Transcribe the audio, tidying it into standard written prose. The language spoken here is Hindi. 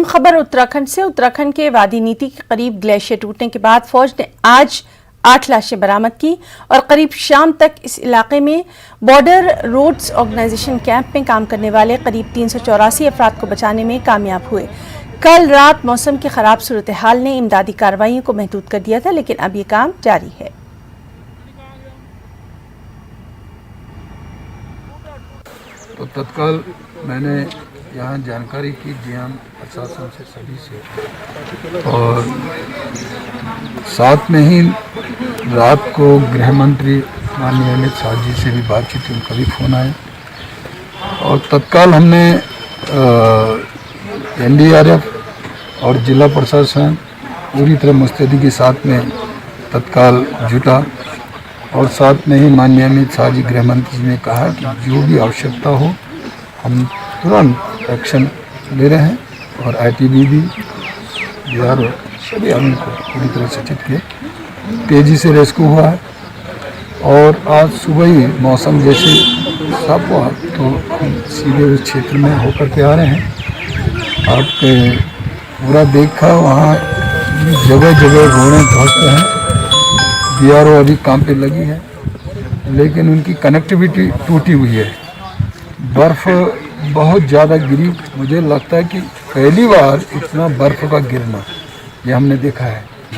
खबर उत्तराखंड से। उत्तराखंड के वादी नीति के करीब ग्लेशियर टूटने के बाद फौज ने आज 8 लाशें बरामद की और करीब शाम तक इस इलाके में बॉर्डर रोड्स ऑर्गेनाइजेशन कैंप में काम करने वाले करीब 384 अफराद को बचाने में कामयाब हुए। कल रात मौसम की खराब सूरत हाल ने इमदादी कार्रवाइयों को महदूद कर दिया था, लेकिन अब ये काम जारी है। तो तत्काल मैंने यहाँ जानकारी की डीएम प्रशासन से सभी से, और साथ में ही रात को गृह मंत्री माननीय अमित शाह जी से भी बातचीत हुई, उनका भी फोन आया और तत्काल हमने एनडीआरएफ और जिला प्रशासन पूरी तरह मुस्तैदी के साथ में तत्काल जुटा और साथ में ही माननीय अमित शाह जी गृह मंत्री जी ने कहा कि जो भी आवश्यकता हो हम तुरंत एक्शन ले रहे हैं और आईटीबी भी बिहार सभी आदमी को पूरी तरह सचेत किए। तेज़ी से रेस्क्यू हुआ है और आज सुबह ही मौसम जैसे साफ हुआ तो हम सीधे उस क्षेत्र में होकर के आ रहे हैं। आप पूरा देखा वहाँ जगह जगह घोड़े ध्वस्त हैं, बीआरओ अभी काम पे लगी है, लेकिन उनकी कनेक्टिविटी टूटी हुई है। बर्फ़ बहुत ज़्यादा गिरी, मुझे लगता है कि पहली बार इतना बर्फ़ का गिरना ये हमने देखा है।